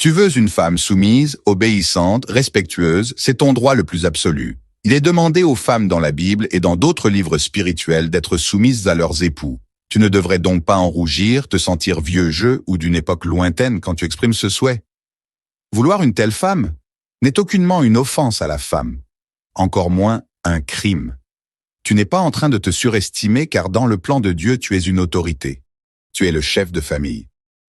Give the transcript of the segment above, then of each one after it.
Tu veux une femme soumise, obéissante, respectueuse, c'est ton droit le plus absolu. Il est demandé aux femmes dans la Bible et dans d'autres livres spirituels d'être soumises à leurs époux. Tu ne devrais donc pas en rougir, te sentir vieux jeu ou d'une époque lointaine quand tu exprimes ce souhait. Vouloir une telle femme n'est aucunement une offense à la femme, encore moins un crime. Tu n'es pas en train de te surestimer car dans le plan de Dieu tu es une autorité. Tu es le chef de famille.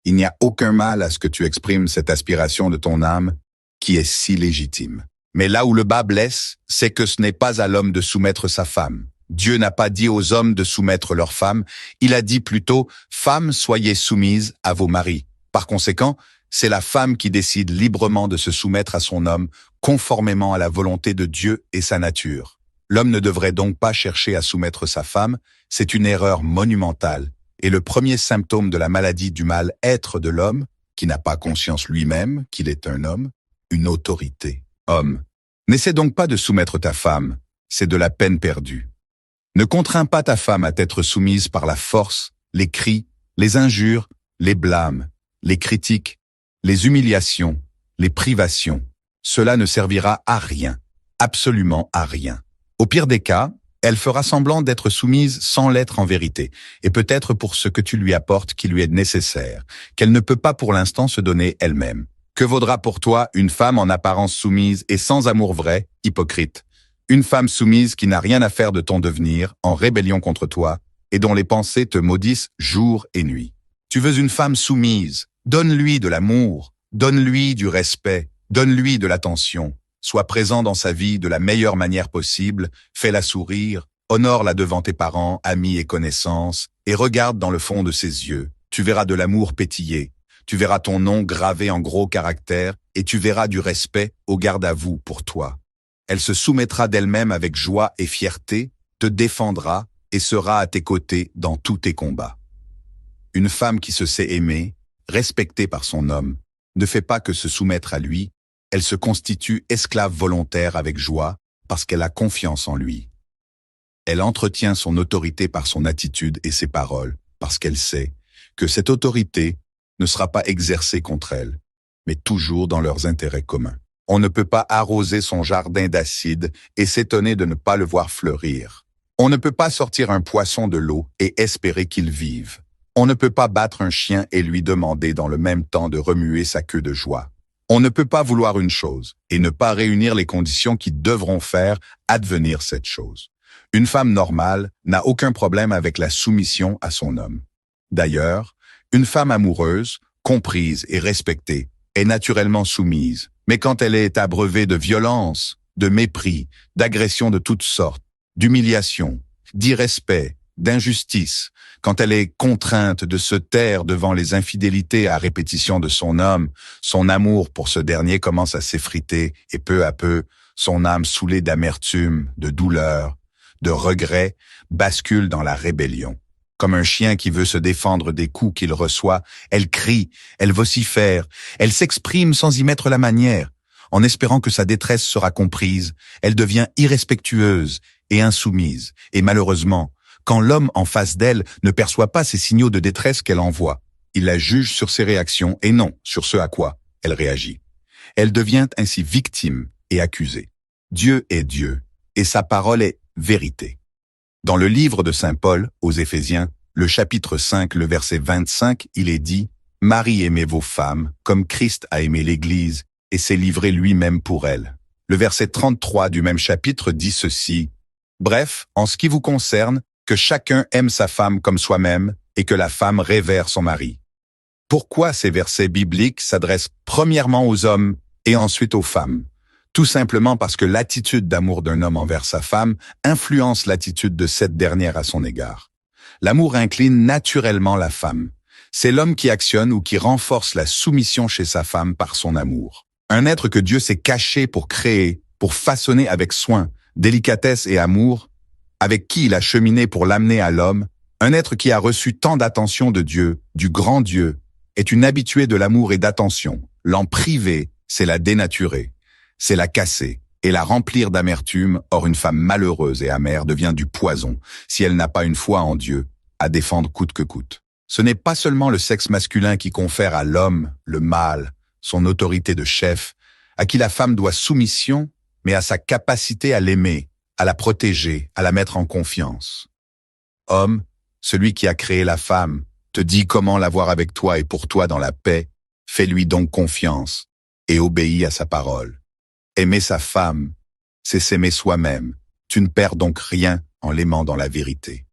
Il n'y a aucun mal à ce que tu exprimes cette aspiration de ton âme qui est si légitime. Mais là où le bas blesse, c'est que ce n'est pas à l'homme de soumettre sa femme. Dieu n'a pas dit aux hommes de soumettre leurs femmes, il a dit plutôt « Femmes, soyez soumises à vos maris ». Par conséquent, c'est la femme qui décide librement de se soumettre à son homme, conformément à la volonté de Dieu et sa nature. L'homme ne devrait donc pas chercher à soumettre sa femme, c'est une erreur monumentale. Et le premier symptôme de la maladie du mal-être de l'homme, qui n'a pas conscience lui-même qu'il est un homme, une autorité. Homme, n'essaie donc pas de soumettre ta femme, c'est de la peine perdue. Ne contrains pas ta femme à t'être soumise par la force, les cris, les injures, les blâmes, les critiques, les humiliations, les privations. Cela ne servira à rien, absolument à rien. Au pire des cas, elle fera semblant d'être soumise sans l'être en vérité, et peut-être pour ce que tu lui apportes qui lui est nécessaire, qu'elle ne peut pas pour l'instant se donner elle-même. Que vaudra pour toi une femme en apparence soumise et sans amour vrai, hypocrite? Une femme soumise qui n'a rien à faire de ton devenir, en rébellion contre toi, et dont les pensées te maudissent jour et nuit. Tu veux une femme soumise, donne-lui de l'amour, donne-lui du respect, donne-lui de l'attention. Sois présent dans sa vie de la meilleure manière possible, fais-la sourire, honore-la devant tes parents, amis et connaissances, et regarde dans le fond de ses yeux. Tu verras de l'amour pétiller, tu verras ton nom gravé en gros caractères, et tu verras du respect au garde-à-vous pour toi. Elle se soumettra d'elle-même avec joie et fierté, te défendra et sera à tes côtés dans tous tes combats. Une femme qui se sait aimer, respectée par son homme, ne fait pas que se soumettre à lui, elle se constitue esclave volontaire avec joie parce qu'elle a confiance en lui. Elle entretient son autorité par son attitude et ses paroles parce qu'elle sait que cette autorité ne sera pas exercée contre elle, mais toujours dans leurs intérêts communs. On ne peut pas arroser son jardin d'acide et s'étonner de ne pas le voir fleurir. On ne peut pas sortir un poisson de l'eau et espérer qu'il vive. On ne peut pas battre un chien et lui demander dans le même temps de remuer sa queue de joie. On ne peut pas vouloir une chose et ne pas réunir les conditions qui devront faire advenir cette chose. Une femme normale n'a aucun problème avec la soumission à son homme. D'ailleurs, une femme amoureuse, comprise et respectée, est naturellement soumise, mais quand elle est abreuvée de violence, de mépris, d'agressions de toutes sortes, d'humiliation, d'irrespect, d'injustice, quand elle est contrainte de se taire devant les infidélités à répétition de son homme, son amour pour ce dernier commence à s'effriter et peu à peu, son âme saoulée d'amertume, de douleur, de regret, bascule dans la rébellion. Comme un chien qui veut se défendre des coups qu'il reçoit, elle crie, elle vocifère, elle s'exprime sans y mettre la manière. En espérant que sa détresse sera comprise, elle devient irrespectueuse et insoumise. Et malheureusement, quand l'homme en face d'elle ne perçoit pas ces signaux de détresse qu'elle envoie, il la juge sur ses réactions et non sur ce à quoi elle réagit. Elle devient ainsi victime et accusée. Dieu est Dieu et sa parole est vérité. Dans le livre de Saint Paul aux Éphésiens, le chapitre 5, le verset 25, il est dit « Marie, aimez vos femmes, comme Christ a aimé l'Église, et s'est livré lui-même pour elle. » Le verset 33 du même chapitre dit ceci « Bref, en ce qui vous concerne, que chacun aime sa femme comme soi-même, et que la femme révère son mari. » Pourquoi ces versets bibliques s'adressent premièrement aux hommes et ensuite aux femmes? Tout simplement parce que l'attitude d'amour d'un homme envers sa femme influence l'attitude de cette dernière à son égard. L'amour incline naturellement la femme. C'est l'homme qui actionne ou qui renforce la soumission chez sa femme par son amour. Un être que Dieu s'est caché pour créer, pour façonner avec soin, délicatesse et amour, avec qui il a cheminé pour l'amener à l'homme, un être qui a reçu tant d'attention de Dieu, du grand Dieu, est une habituée de l'amour et d'attention. L'en priver, c'est la dénaturer. C'est la casser et la remplir d'amertume, or une femme malheureuse et amère devient du poison si elle n'a pas une foi en Dieu à défendre coûte que coûte. Ce n'est pas seulement le sexe masculin qui confère à l'homme, le mâle, son autorité de chef, à qui la femme doit soumission, mais à sa capacité à l'aimer, à la protéger, à la mettre en confiance. Homme, celui qui a créé la femme, te dit comment l'avoir avec toi et pour toi dans la paix, fais-lui donc confiance et obéis à sa parole. Aimer sa femme, c'est s'aimer soi-même. Tu ne perds donc rien en l'aimant dans la vérité.